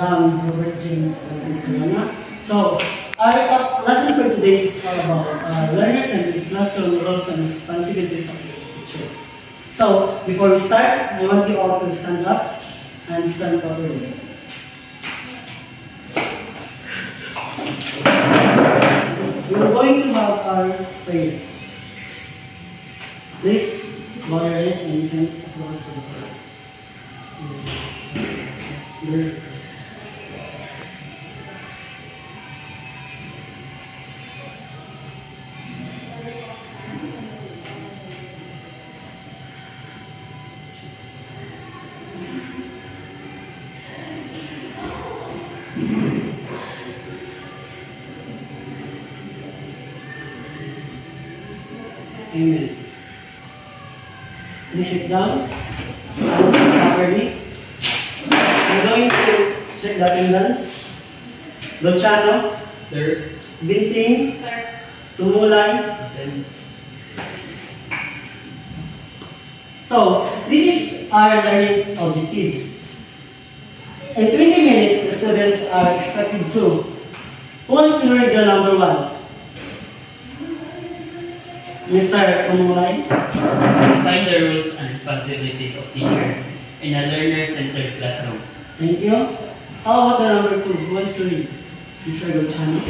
Robert James Serrano. So, our lesson for today is all about learners and classroom roles and responsibilities of the teacher. So, before we start, I want you all to stand up and stand properly. We're going to have our prayer. Please bow your head and thank God for the prayer. Amen. Please sit down. Answer properly. We're going to check the attendance. Luciano. Sir. Binting. Sir. Tumulay. Sir. So, this is our learning objectives. In 20 minutes, the students are expected to. Who wants to read the number 1? Mr. Tumulay. Define the roles and responsibilities of teachers in a learner-centered classroom. Thank you. How about the number 2? Who wants to read? Mr. Luciano.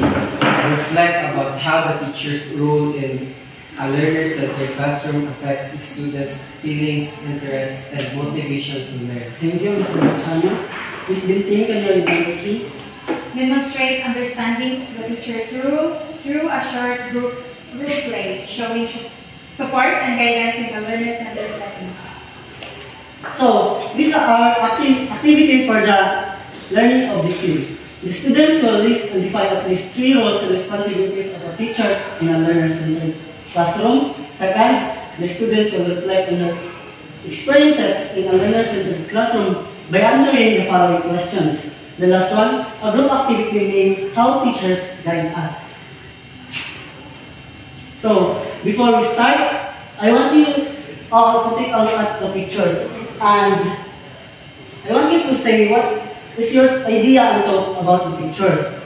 Reflect about how the teacher's role in a learner-centered classroom affects the students' feelings, interests, and motivation to learn. Thank you, Mr. Luciano. Ms. Binting, can you read number 3? Demonstrate understanding of the teacher's role through a short group play, showing support and guidance in the learner-centered setting. So, these are our activity for the learning objectives. The students will list and define at least 3 roles and responsibilities of a teacher in a learner-centered classroom. Second, the students will reflect on their experiences in a learner-centered classroom by answering the following questions. The last one, a group activity named How Teachers Guide Us. So, before we start, I want you all to take a look at the pictures. And I want you to say what is your idea about the picture.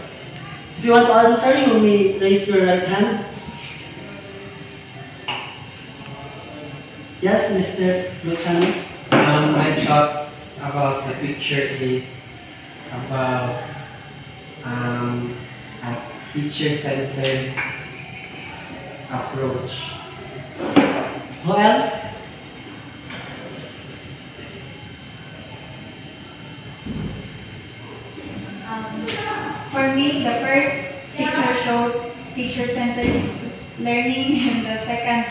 If you want to answer, you may raise your right hand. Yes, Mr. Luciano. My thoughts about the picture is about a teacher-centered approach. Who else? For me, the first picture shows teacher-centered learning, and the second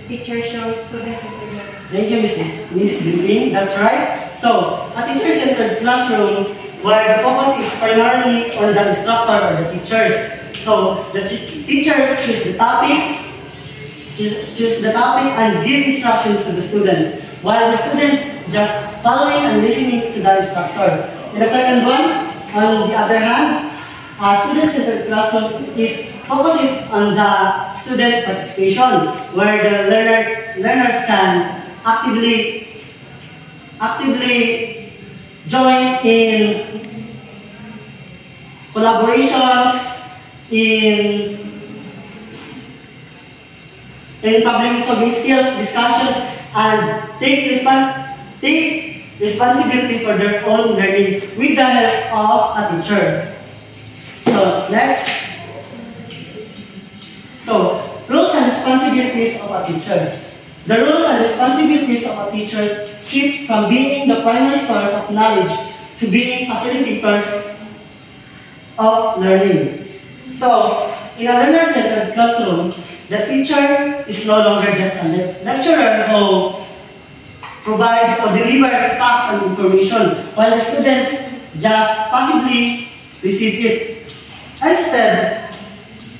picture shows student-centered learning. Thank you, Ms. Binting. That's right. So, a teacher-centered classroom where the focus is primarily on the instructor or the teachers. So, the teacher choose the topic and give instructions to the students, while the students just following and listening to the instructor. And the second one, on the other hand, a student-centered classroom focuses on the student participation, where the learners can actively join in collaborations, in problem-solving skills, discussions, and take responsibility for their own learning with the help of a teacher. So, next. So, roles and responsibilities of a teacher. The roles and responsibilities of a teacher shift from being the primary source of knowledge to being facilitators of learning. So, in a learner-centered classroom, the teacher is no longer just a lecturer who provides or delivers facts and information, while the students just passively receive it. Instead,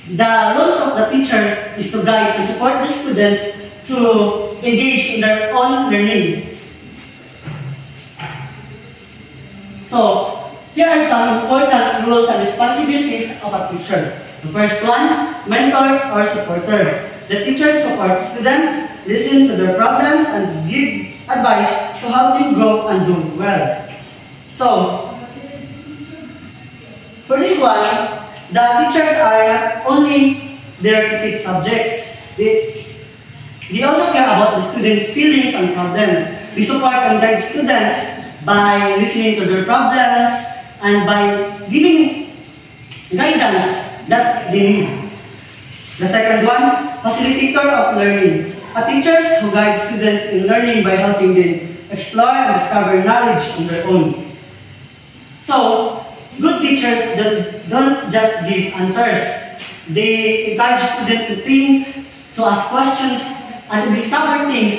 the roles of the teacher is to guide and support the students to engage in their own learning. So, here are some important roles and responsibilities of a teacher. The first one, mentor or supporter. The teacher supports students, listen to their problems, and give advice to help them grow and do well. So, For this one, the teachers are not only there to teach subjects, they also care about the students' feelings and problems. We support and guide students by listening to their problems and by giving guidance that they need. The second one, facilitator of learning. A teachers who guide students in learning by helping them explore and discover knowledge on their own. So, good teachers don't just give answers. They encourage students to think, to ask questions, and to discover things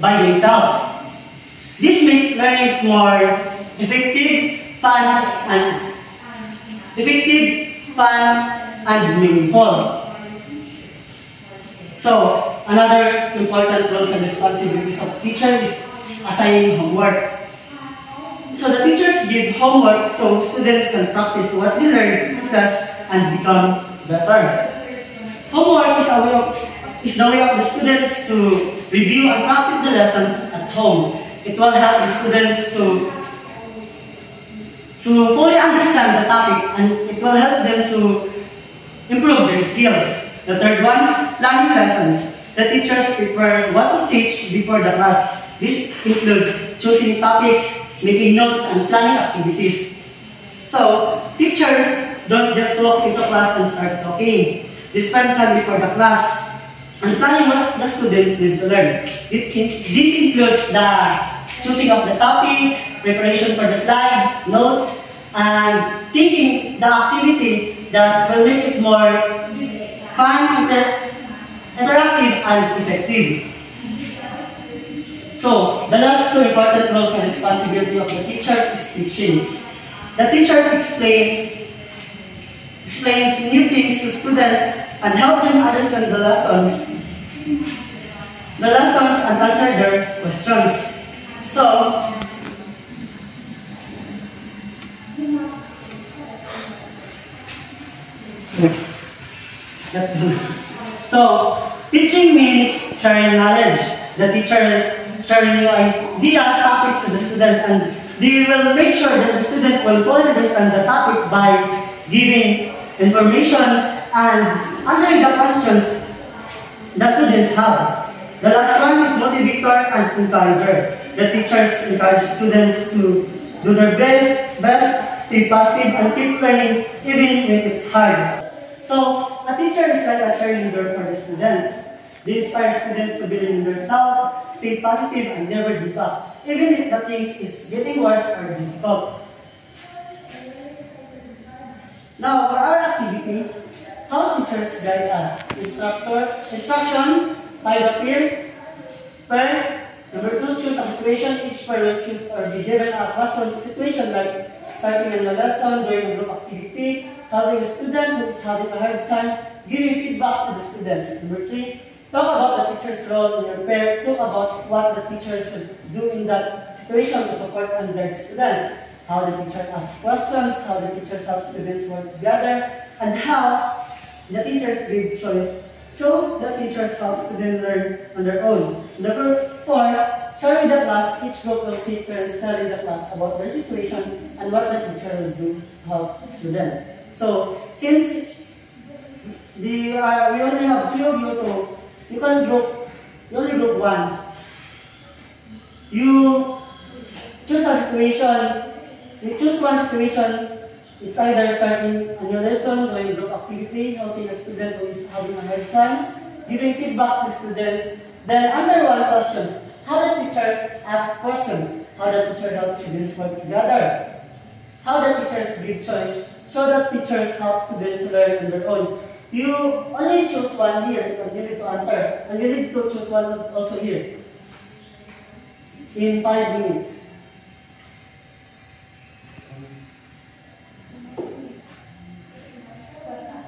by themselves. This makes learning more fun, and meaningful. So, another important roles and responsibilities of teacher is assigning homework. So the teachers give homework so students can practice what they learn in class and become better. Homework is the way of the students to review and practice the lessons at home. It will help the students to fully understand the topic, and it will help them to improve their skills. The third one, planning lessons. The teachers prepare what to teach before the class. This includes choosing topics, making notes, and planning activities. So, teachers don't just walk into class and start talking. They spend time before the class and planning what the student need to learn. This includes the choosing of the topics, preparation for the slide, notes, and thinking the activity that will make it more fun, interactive, and effective. So, the last two important roles and responsibility of the teacher is teaching. The teachers explains new things to students and help them understand the lessons and answer their questions. So, teaching means sharing knowledge. The teacher sharing new ideas, topics to the students, and they will make sure that the students will fully understand the topic by giving information and answering the questions the students have. The last one is motivator and encourager. The teachers encourage students to do their best, stay positive, and keep learning even when it's hard. So, a teacher is like a cheerleader for the students. They inspire students to believe in themselves, stay positive, and never give up, even if the things is getting worse or difficult. Now, for our activity, how teachers guide us. Instruction, 5 appear. Pair, number 2, choose a situation. Each pair will choose or be given a classroom situation like starting a lesson, doing a group activity, helping a student who is having a hard time, giving feedback to the students. Number 3, talk about the teacher's role in your pair. Talk about what the teacher should do in that situation to support and guide students. How the teacher asks questions, how the teachers help students work together, and how the teachers give choice. So the teachers help students learn on their own. Number 4, share with the class. Each group will take turns telling the class about their situation and what the teacher will do to help students. So since we only have 3 of you, so you only group 1. You choose a situation. You choose one situation. It's either starting a new lesson, doing group activity, helping a student who is having a hard time, giving feedback to students, then answer one questions. How the teachers ask questions, how the teacher helps students work together, how the teachers give choice, so that teachers help students learn on their own. You only choose one here, and you need to answer, and you need to choose one also here in 5 minutes.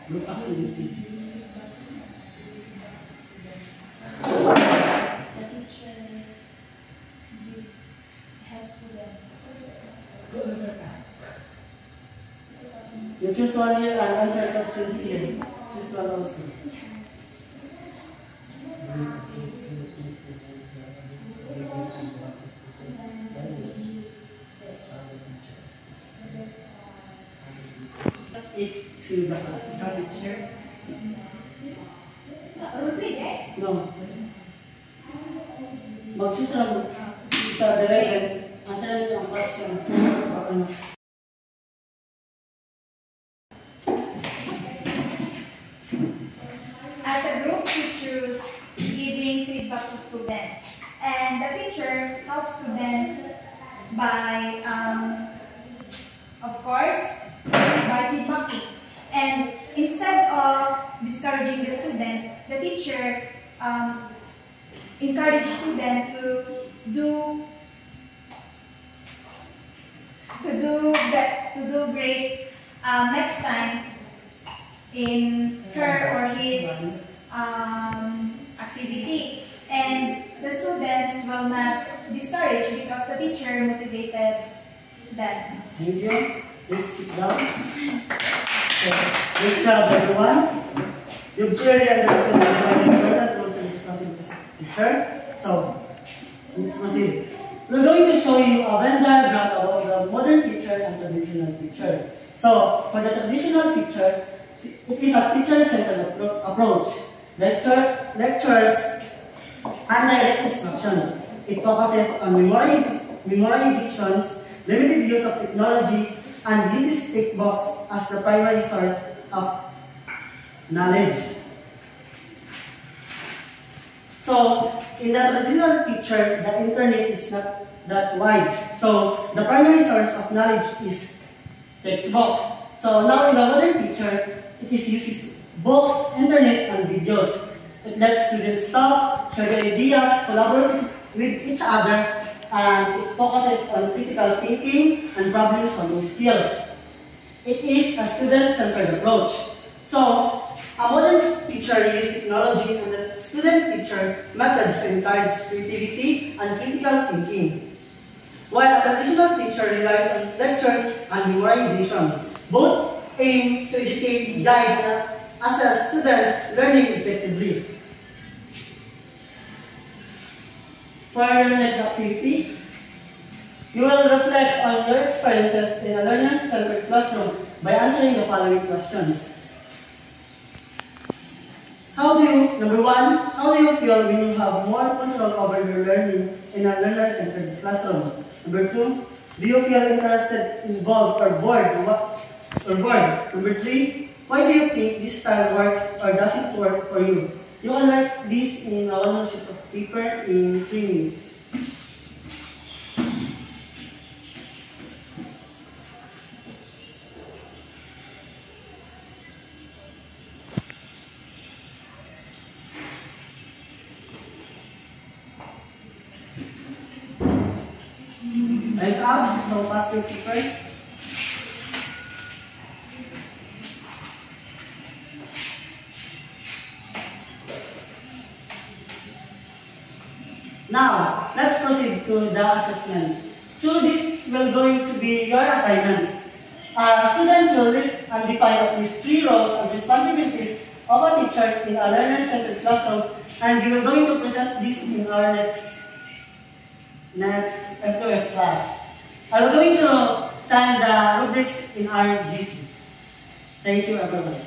Group activity. The teacher helps students. You choose one here and answer questions here. Choose one also. to the class. Teacher. No. Mag-choose lang sa direct and answer lang yung questions. As a group, we choose giving feedback to students. And the teacher helps students by, of course, by feedbacking. And instead of discouraging the student, the teacher encourage student to do great next time in her or his activity, and the students will not discourage because the teacher motivated them. Thank you. Please sit down. Good job, everyone. You clearly understand the important roles and responsibilities of the teacher. So, let's proceed. We're going to show you a Venn diagram about the modern teacher and traditional teacher. So, for the traditional teacher, it is a teacher-centered approach. Lectures and direct instructions. It focuses on memorizations, limited use of technology, and uses textbooks as the primary source of knowledge. So, in the traditional teacher, the internet is not that wide. So, the primary source of knowledge is textbooks. So, now in the modern teacher, it uses books, internet, and videos. It lets students talk, share their ideas, collaborate with each other, and it focuses on critical thinking and problem-solving skills. It is a student-centered approach. So, a modern teacher uses technology and the student teacher methods to encourage creativity and critical thinking, while a traditional teacher relies on lectures and memorization. Both aim to educate, guide, and assess students' learning effectively. For your next activity, you will reflect on your experiences in a learner-centered classroom by answering the following questions. Number one, how do you feel when you have more control over your learning in a learner-centered classroom? Number two, do you feel interested, involved, or bored? Number three, why do you think this style works or doesn't work for you? You can write this in a one sheet of paper in 3 minutes. Time's up, so pass your papers. Now, let's proceed to the assessment. So this will going to be your assignment. Students will list and define at least 3 roles and responsibilities of a teacher in a learner-centered classroom, and you will going to present this in our next F2F class. I'm going to send the rubrics in our GC. Thank you, everyone.